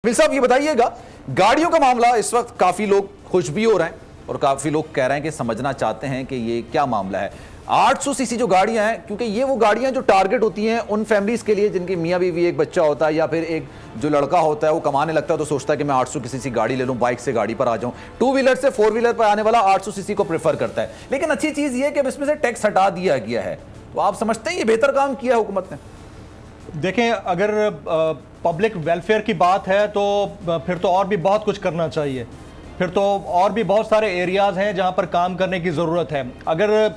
मिल साहब ये बताइएगा, गाड़ियों का मामला इस वक्त काफी लोग खुश भी हो रहे हैं और काफी लोग कह रहे हैं कि समझना चाहते हैं कि ये क्या मामला है। 800 सीसी जो गाड़ियां हैं, क्योंकि ये वो गाड़ियां जो टारगेट होती हैं उन फैमिलीज के लिए जिनके मियां बीवी एक बच्चा होता है या फिर एक जो लड़का होता है वो कमाने लगता है तो सोचता है कि मैं 800 की सीसी गाड़ी ले लूं, बाइक से गाड़ी पर आ जाऊं। 2 व्हीलर से 4 व्हीलर पर आने वाला 800 सीसी को प्रेफर करता है। लेकिन अच्छी चीज ये कि इसमें से टैक्स हटा दिया गया है, तो आप समझते हैं ये बेहतर काम किया है हुकूमत ने? देखें, अगर पब्लिक वेलफेयर की बात है तो फिर तो और भी बहुत कुछ करना चाहिए, फिर तो और भी बहुत सारे एरियाज हैं जहां पर काम करने की ज़रूरत है। अगर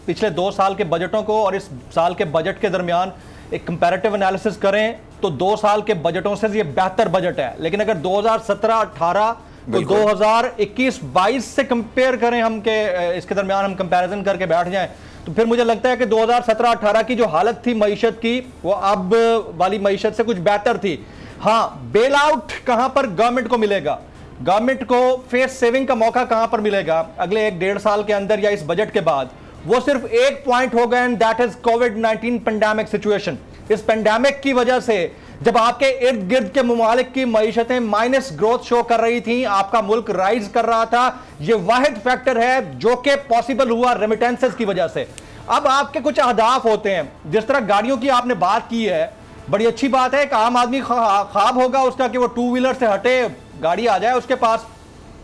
पिछले 2 साल के बजटों को और इस साल के बजट के दरमियान एक कंपैरेटिव एनालिसिस करें तो 2 साल के बजटों से ये बेहतर बजट है। लेकिन अगर 2017-18 तो 2021-22 से कंपेयर करें हम के इसके दरमियान हम कंपैरिजन करके बैठ जाएं तो फिर मुझे लगता है कि 2017-18 की जो हालत थी मईशत की वो अब वाली मईशत से कुछ बेहतर थी। हाँ, बेल आउट कहां पर गवर्नमेंट को मिलेगा, गवर्नमेंट को फेस सेविंग का मौका कहां पर मिलेगा अगले 1-1.5 साल के अंदर या इस बजट के बाद, वो सिर्फ एक पॉइंट होगा and that is covid pandemic situation. इस पेंडेमिक की वजह से जब आपके इर्द गिर्द के मुमालिक की मईशतें माइनस ग्रोथ शो कर रही थी, आपका मुल्क राइज कर रहा था, यह वाहिद फैक्टर है जो कि पॉसिबल हुआ रेमिटेंसेस की वजह से। अब आपके कुछ अहदाफ होते हैं, जिस तरह गाड़ियों की आपने बात की है, बड़ी अच्छी बात है। एक आम आदमी ख्वाब होगा उसका कि वो 2 व्हीलर से हटे गाड़ी आ जाए उसके पास,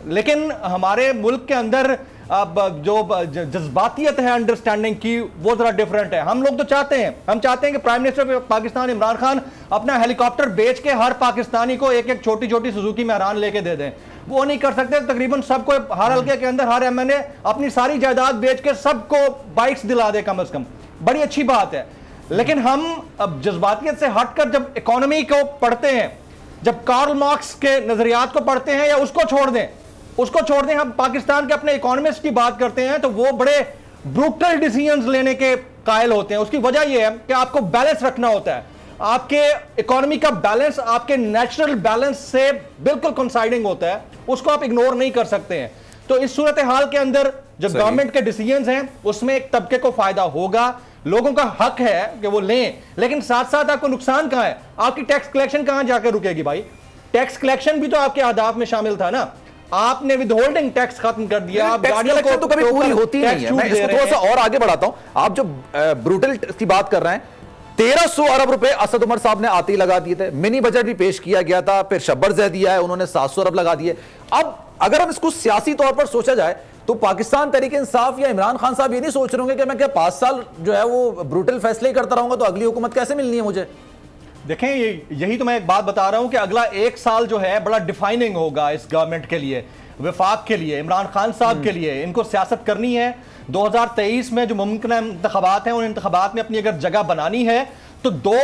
लेकिन हमारे मुल्क के अंदर अब जो जज्बातियत है अंडरस्टैंडिंग की वो जरा डिफरेंट है। हम लोग तो चाहते हैं कि प्राइम मिनिस्टर पाकिस्तान इमरान खान अपना हेलीकॉप्टर बेच के हर पाकिस्तानी को एक एक छोटी छोटी सुजुकी मेहरान लेके दे दें। वो नहीं कर सकते। तकरीबन सबको हर हल्के के अंदर हर एमएनए अपनी सारी जायदाद बेच के सबको बाइक्स दिला दे कम से कम, बड़ी अच्छी बात है। लेकिन हम अब जज्बातियत से हटकर जब इकोनॉमी को पढ़ते हैं, जब कार्ल मार्क्स के नजरियात को पढ़ते हैं या उसको छोड़ दें, हम पाकिस्तान के अपने इकोनॉमिस्ट की बात करते हैं तो वो बड़े ब्रूटल डिसीजंस लेने के कायल होते हैं। उसकी वजह यह है कि आपको बैलेंस रखना होता है। आपके इकोनॉमी का बैलेंस आपके नेचुरल बैलेंस से बिल्कुल कोइंसाइडिंग होता है, उसको आप इग्नोर नहीं कर सकते हैं। तो इस सूरत हाल के अंदर जो गवर्नमेंट के डिसीजंस हैं उसमें एक तबके को फायदा होगा, लोगों का हक है कि वो लें, लेकिन साथ साथ आपको नुकसान कहां है? आपकी टैक्स कलेक्शन कहां जाकर रुकेगी भाई? टैक्स कलेक्शन भी तो आपके अहदाफ में शामिल था ना। आपने विदहोल्डिंग टैक्स खत्म कर दिया, आप गाड़ियों को तो कभी पूरी होती नहीं है। मैं इसको थोड़ा सा और आगे बढ़ाता हूं। आप जो ब्रूटल की बात कर रहे हैं, 1300 अरब रुपए असद उमर साहब ने आते ही लगा दिए थे। मिनी बजट भी पेश किया गया था, फिर शब्बर जह दिया है, उन्होंने 700 अरब लगा दिए। अब अगर हम इसको सियासी तौर पर सोचा जाए तो पाकिस्तान तहरीक इंसाफ या इमरान खान साहब ये नहीं सोच रहे होंगे कि मैं क्या 5 साल जो है वो ब्रूटल फैसले ही करता रहूंगा तो अगली हुकूमत कैसे मिलनी है मुझे? देखें, यही तो मैं एक बात बता रहा हूं कि अगला 1 साल जो है बड़ा डिफाइनिंग होगा इस गवर्नमेंट के लिए, वफाक के लिए, इमरान खान साहब के लिए। इनको सियासत करनी है। 2023 में जो मुमकिन इंतखाबात हैं उन इंतखाबात में अपनी अगर जगह बनानी है तो 2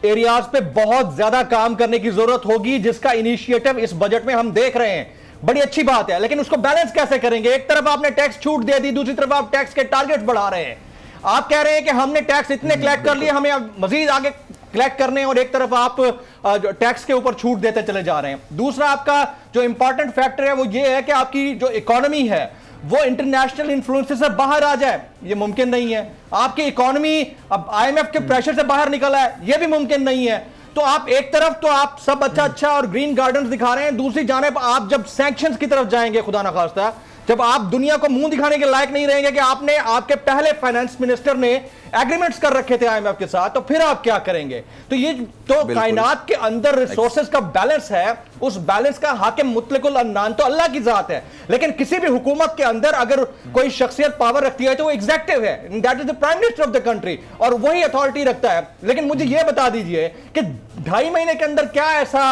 एरियाज पे बहुत ज्यादा काम करने की जरूरत होगी, जिसका इनिशिएटिव इस बजट में हम देख रहे हैं। बड़ी अच्छी बात है, लेकिन उसको बैलेंस कैसे करेंगे? एक तरफ आपने टैक्स छूट दे दी, दूसरी तरफ आप टैक्स के टारगेट बढ़ा रहे हैं। आप कह रहे हैं कि हमने टैक्स इतने कलेक्ट कर लिए, हमें मजीद आगे कलेक्ट करने हैं, और एक तरफ आप टैक्स के ऊपर छूट देते चले जा रहे हैं। दूसरा आपका जो इंपॉर्टेंट फैक्टर है वो ये है कि आपकी जो इकोनॉमी है वो इंटरनेशनल इन्फ्लुएंस से बाहर आ जाए। ये मुमकिन नहीं है। आपकी इकोनॉमी अब IMF के प्रेशर से बाहर निकला है, ये भी मुमकिन नहीं है। तो आप एक तरफ तो आप सब अच्छा और ग्रीन गार्डन्स दिखा रहे हैं, दूसरी जानिब आप जब सैंक्शंस की तरफ जाएंगे, खुदा ना खास्ता, जब आप दुनिया को मुंह दिखाने के लायक नहीं रहेंगे कि आपके पहले फाइनेंस मिनिस्टर ने एग्रीमेंट्स कर रखे थे IMF के साथ, तो फिर आप क्या करेंगे? तो ये तो कायनात के अंदर रिसोर्सेज का बैलेंस है, उस बैलेंस का हाकिम मुतलकुल अन्नान तो अल्लाह की जात है। लेकिन किसी भी हुकूमत के अंदर अगर कोई शख्सियत पावर रखती है तो वो एग्जीक्यूटिव है, that is the prime minister of the country, और वही अथॉरिटी रखता है। लेकिन मुझे यह बता दीजिए कि 2.5 महीने के अंदर क्या ऐसा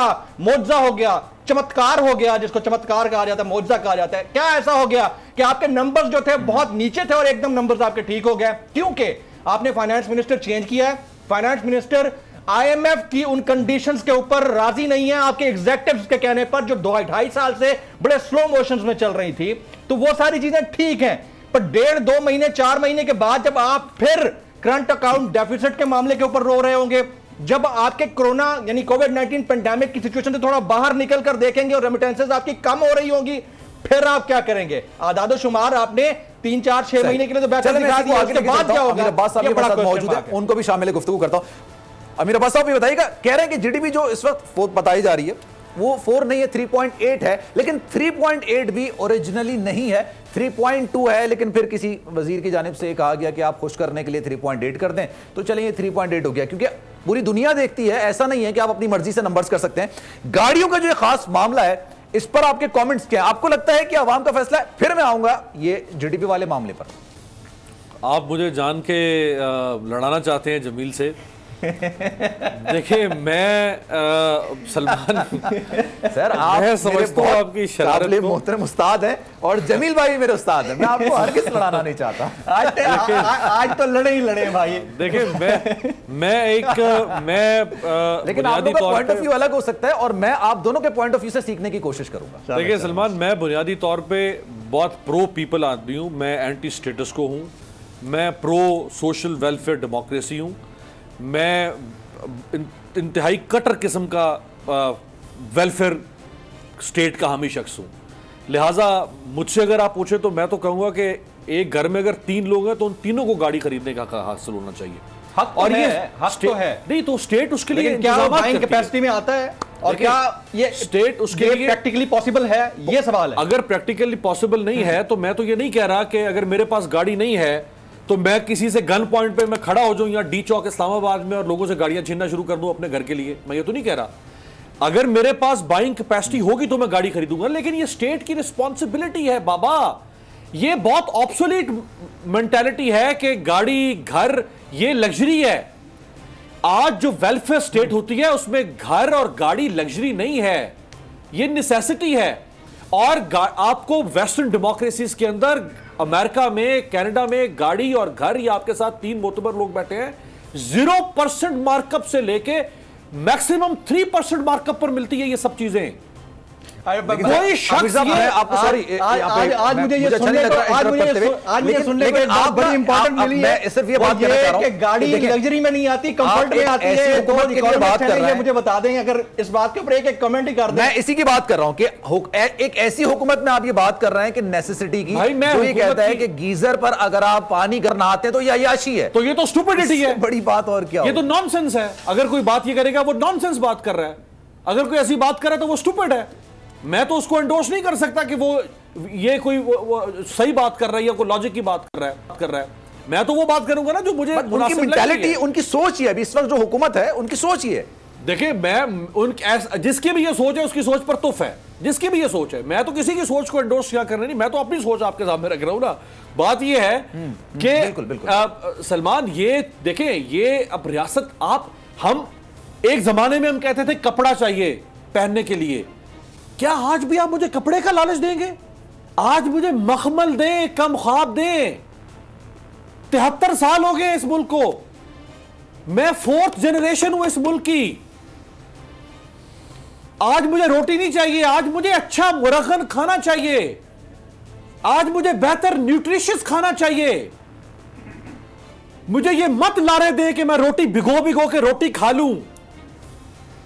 मौजज़ा हो गया, चमत्कार हो गया, जिसको चमत्कार कहा जाता है, मौजज़ा कहा जाता है, क्या ऐसा हो गया कि आपके नंबर्स जो थे बहुत नीचे थे और एकदम नंबर्स आपके ठीक हो गए? क्योंकि आपने फाइनेंस मिनिस्टर चेंज किया है। फाइनेंस मिनिस्टर IMF की उन कंडीशंस के ऊपर राजी नहीं है आपके एग्जीक्यूटिव्स के कहने पर, जो 2.5 साल से बड़े स्लो मोशंस में चल रही थी। तो वो सारी चीजें ठीक हैं, पर 1.5-2 महीने 4 महीने के बाद जब आप फिर करंट अकाउंट डेफिसिट के मामले के ऊपर रो रहे होंगे, जब आपके कोरोना यानी कोविड-19 पेंडेमिक की सिचुएशन से थोड़ा बाहर निकल कर देखेंगे और रेमिटेंसेस आपकी कम हो रही होंगी, फिर आप क्या करेंगे? आदादो शुमार आपने 3-4-6 महीने के लिए तो बेहतर दिखा दिया, उसके बाद क्या होगा? ये बड़ा मौजूद है, उनको भी शामिल गुफ्तगू करता हूं। अमीर अब्बास साहब ये बताइएगा, कह रहे हैं कि GDP जो इस वक्त बताई जा रही है वो 4 नहीं है, 3.8 है, लेकिन 3.8 भी ओरिजिनली नहीं है, 3.2 है, लेकिन फिर किसी वजीर की जानिब से कहा गया कि आप खुश करने के लिए 3.8 कर दें, तो चलिए ये 3.8 हो गया, क्योंकि पूरी दुनिया देखती है, ऐसा नहीं है कि आप अपनी मर्जी से नंबर्स कर सकते हैं। गाड़ियों का जो एक खास मामला है, इस पर आपके कमेंट्स क्या है? आपको लगता है कि अवाम का फैसला है? फिर मैं आऊंगा ये जीडीपी वाले मामले पर। आप मुझे जान के लड़ाना चाहते हैं जमील से। देखिए मैं सलमान सर, आप समझता हूँ आपकी शरारत को। मोहतरम उस्ताद हैं और जमील भाई मेरे उस्ताद हैं, मैं आपको हर किस लड़ाना नहीं चाहता। आज तो लड़े ही लड़े भाई। देखिए लेकिन आप लोगों का पॉइंट ऑफ व्यू अलग हो सकता है और मैं आप दोनों के पॉइंट ऑफ व्यू से सीखने की कोशिश करूंगा। देखिए सलमान, मैं बुनियादी तौर पे बहुत प्रो पीपल आदमी हूँ, मैं एंटी स्टेटस को हूँ, मैं प्रो सोशल वेलफेयर डेमोक्रेसी हूँ, मैं इंतहाई कटर किस्म का वेलफेयर स्टेट का हामी शख्स हूँ। लिहाजा मुझसे अगर आप पूछे तो मैं तो कहूँगा कि एक घर में अगर 3 लोग हैं तो उन तीनों को गाड़ी खरीदने का हक हासिल होना चाहिए। हक और ये हक तो है नहीं तो स्टेट उसके लिए क्या बाइंग कैपेसिटी में आता है और क्या ये स्टेट उसके लिए प्रैक्टिकली पॉसिबल है, ये सवाल है। अगर प्रैक्टिकली पॉसिबल नहीं है तो मैं तो ये नहीं कह रहा कि अगर मेरे पास गाड़ी नहीं है तो मैं किसी से गन पॉइंट पे मैं खड़ा हो जाऊं या डी चौक इस्लामाबाद में और लोगों से गाड़ियां छीनना शुरू कर दूं अपने घर के लिए। मैं ये तो नहीं कह रहा। अगर मेरे पास बाइंग कैपेसिटी होगी तो मैं गाड़ी खरीदूंगा, लेकिन ये स्टेट की रिस्पॉन्सिबिलिटी है बाबा। ये बहुत ऑब्सोलीट मेंटालिटी है कि गाड़ी घर ये लग्जरी है। आज जो वेलफेयर स्टेट होती है उसमें घर और गाड़ी लग्जरी नहीं है, ये नेसेसिटी है। और आपको वेस्टर्न डेमोक्रेसीज के अंदर अमेरिका में, कनाडा में गाड़ी और घर, ये आपके साथ 3 मोतबर लोग बैठे हैं, 0% मार्कअप से लेके मैक्सिमम 3% मार्कअप पर मिलती है ये सब चीजें। कोई शख्स आपको सॉरी आज मुझे ये सुनने को एक बड़ी इंपॉर्टेंट मिली है। सिर्फ ये बात कहना चाह रहा हूं कि गाड़ी लग्जरी में नहीं आती, कंफर्ट में आती है। हुकूमत के लिए बात कर रहे हैं, मुझे बता दें अगर इस बात के ऊपर एक कमेंट ही कर दें। मैं इसी की बात कर रहा हूं कि एक ऐसी हुकूमत में आप ये बात कर रहे हैं कि नेसेसिटी की, जो ये कहता है कि गीजर पर अगर आप पानी करना आते हैं तो ये अय्याशी है, तो ये तो स्टुपिडिटी है। बड़ी बात और क्या, ये तो नॉनसेंस है। अगर कोई बात ये करेगा वो नॉनसेंस बात कर रहा है, अगर कोई ऐसी बात कर रहा है तो वो स्टुपिड है। मैं तो उसको एंडोर्स नहीं कर सकता कि वो ये कोई वो सही बात कर रहा है या कोई लॉजिक की बात कर रहा है। मैं तो वो बात करूंगा ना जो मुझे उनकी मेंटालिटी, उनकी सोच ही है। अभी इस वक्त जो हुकूमत है उनकी सोच ही है। देखिए मैं जिसकी भी ये सोच है उसकी सोच पर तुफ है, जिसकी भी ये सोच है। मैं तो किसी की सोच को एंडोर्स क्या करना नहीं, मैं तो अपनी सोच आपके सामने रख रहा हूं ना। बात ये है कि सलमान, ये देखें, ये अब रियासत हम एक जमाने में हम कहते थे कपड़ा चाहिए पहनने के लिए, क्या आज भी आप मुझे कपड़े का लालच देंगे? आज मुझे मखमल दें, कम ख्वाब दें। 73 साल हो गए इस मुल्क को, मैं 4th जनरेशन हूं इस मुल्क की। आज मुझे रोटी नहीं चाहिए, आज मुझे अच्छा मुरगन खाना चाहिए, आज मुझे बेहतर न्यूट्रिशियस खाना चाहिए। मुझे ये मत लारे दे कि मैं रोटी भिगो के रोटी खा लूं।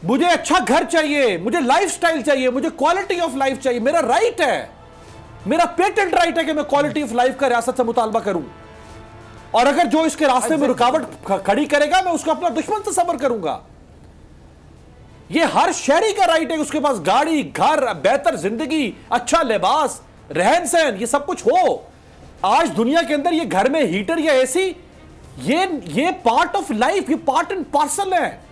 मुझे अच्छा घर चाहिए, मुझे लाइफस्टाइल चाहिए, मुझे क्वालिटी ऑफ लाइफ चाहिए। मेरा राइट है, मेरा पेटेंट राइट है कि मैं क्वालिटी ऑफ लाइफ का रियासत से मुतालबा करूं। और अगर जो इसके रास्ते में रुकावट खड़ी करेगा मैं उसको अपना दुश्मन से सबर करूंगा। यह हर शहरी का राइट है, उसके पास गाड़ी, घर, बेहतर जिंदगी, अच्छा लिबास, रहन सहन, ये सब कुछ हो। आज दुनिया के अंदर ये घर में हीटर या एसी, ये पार्ट ऑफ लाइफ, ये पार्ट एंड पार्सल है।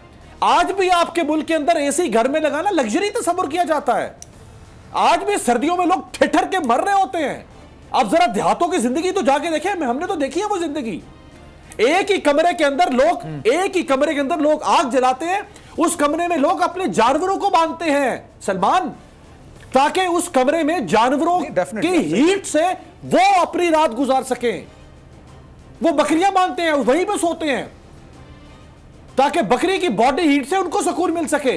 आज भी आपके मुल्क के अंदर एसी घर में लगाना लग्जरी तस्वर किया जाता है। आज भी सर्दियों में लोग ठिठर के मर रहे होते हैं। आप जरा देहातों की जिंदगी तो जाके देखें, हमने तो देखी है वो जिंदगी। एक ही कमरे के अंदर लोग आग जलाते हैं, उस कमरे में लोग अपने जानवरों को बांधते हैं सलमान, ताकि उस कमरे में जानवरों की हीट से वो अपनी रात गुजार सकें। वो बकरियां बांधते हैं, वहीं पे सोते हैं ताकि बकरी की बॉडी हीट से उनको सुकून मिल सके।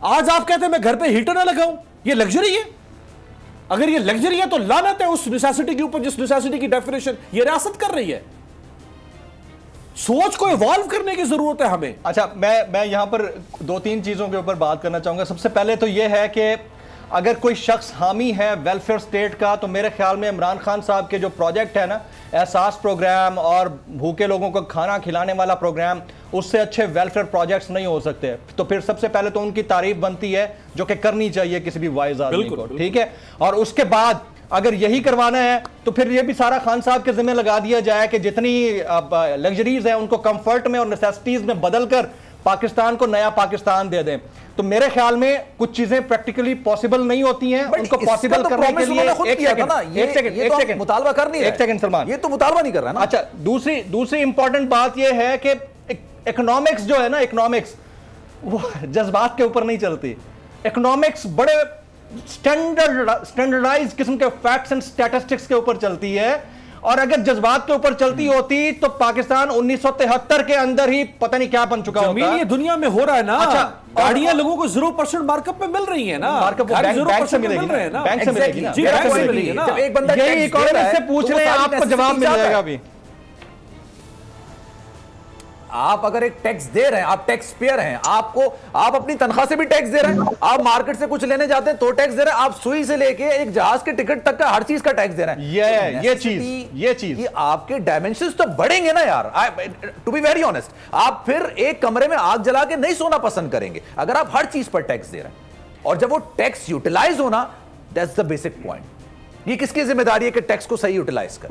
आज आप कहते हैं मैं घर पे हीटर ना लगाऊं, ये लग्जरी है? अगर ये लग्जरी है तो लानत है उस नेसेसिटी के ऊपर जिस नेसेसिटी की डेफिनेशन ये रियासत कर रही है। सोच को इवॉल्व करने की जरूरत है हमें। अच्छा, मैं यहां पर 2-3 चीजों के ऊपर बात करना चाहूंगा। सबसे पहले तो यह है कि अगर कोई शख्स हामी है वेलफेयर स्टेट का, तो मेरे ख्याल में इमरान खान साहब के जो प्रोजेक्ट है ना, एहसास प्रोग्राम और भूखे लोगों को खाना खिलाने वाला प्रोग्राम, उससे अच्छे वेलफेयर प्रोजेक्ट्स नहीं हो सकते। तो फिर सबसे पहले तो उनकी तारीफ बनती है, जो कि करनी चाहिए किसी भी वाइज आदमी को, ठीक है। और उसके बाद अगर यही करवाना है तो फिर ये भी सारा खान साहब के जिम्मे लगा दिया जाए कि जितनी लग्जरीज है उनको कंफर्ट में और नेसेसिटीज में बदलकर पाकिस्तान को नया पाकिस्तान दे दें। तो मेरे ख्याल में कुछ चीजें प्रैक्टिकली पॉसिबल नहीं होती हैं, उनको पॉसिबल करने के लिए एक सेकंड मुतालबा कर नहीं है, एक सेकंड सलमान, ये तो मुतालबा नहीं कर रहा है ना। अच्छा, दूसरी इंपॉर्टेंट बात ये है कि इकोनॉमिक्स जो है ना, इकोनॉमिक्स वो जज्बात के ऊपर नहीं चलती। इकोनॉमिक्स बड़े स्टैंडर्डाइज किस्म के फैक्ट्स एंड स्टैटिस्टिक्स के ऊपर चलती है, और अगर जज्बात के ऊपर चलती होती तो पाकिस्तान 1973 के अंदर ही पता नहीं क्या बन चुका होता। ये दुनिया में हो रहा है ना। अच्छा, गाड़ियां लोगों को 0% मार्कअप में मिल रही है ना, मार्कअप बैंक से मिलेगी ना, बैंक से मिलेगी ना, बैंक से मिलेगी ना। जब एक बंदा यही इकोनॉमिस्ट से पूछ रहे हैं, आपको जवाब मिल जाएगा अभी। आप अगर एक टैक्स दे रहे हैं, आप टैक्स पेयर हैं, आप अपनी तनख्वाह से भी टैक्स दे रहे हैं, आप मार्केट से कुछ लेने जाते हैं तो टैक्स दे रहे हैं, आप सुई से लेके एक जहाज के टिकट तक का हर चीज का टैक्स दे रहे हैं। ये चीज आपके डायमेंशंस तो बढ़ेंगे ना यार। टू बी वेरी ऑनेस्ट, आप फिर एक कमरे में आग जला के नहीं सोना पसंद करेंगे अगर आप हर चीज पर टैक्स दे रहे हैं। और जब वो टैक्स यूटिलाइज होना, दैट्स द बेसिक पॉइंट। ये किसकी जिम्मेदारी है कि टैक्स को सही यूटिलाइज कर?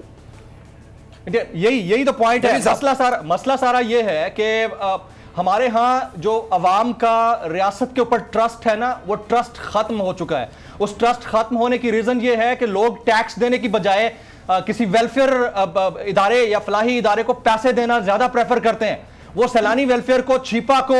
यही तो पॉइंट है। मसला सारा ये है कि हमारे यहाँ जो अवाम का रियासत के ऊपर ट्रस्ट है ना, वो ट्रस्ट खत्म हो चुका है। उस ट्रस्ट खत्म होने की रीजन ये है कि लोग टैक्स देने की बजाय किसी वेलफेयर इदारे या फलाही इदारे को पैसे देना ज्यादा प्रेफर करते हैं। वो सैलानी वेलफेयर को, छिपा को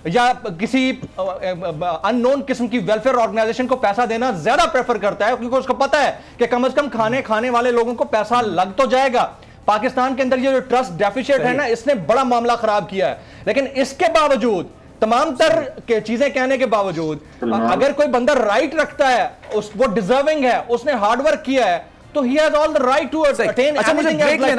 या किसी अननोन किस्म की वेलफेयर ऑर्गेनाइजेशन को पैसा देना ज्यादा प्रेफर करता है, क्योंकि उसको पता है कि कम से कम खाने वाले लोगों को पैसा लग तो जाएगा। पाकिस्तान के अंदर ये जो ट्रस्ट डेफिसिट है ना, इसने बड़ा मामला खराब किया है। लेकिन इसके बावजूद, तमाम तर के चीजें कहने के बावजूद, अगर कोई बंदा राइट रखता है, वो डिजर्विंग है, उसने हार्डवर्क किया है, तो ही has all the right to attain. अच्छा, मुझे ब्रेक लेना है।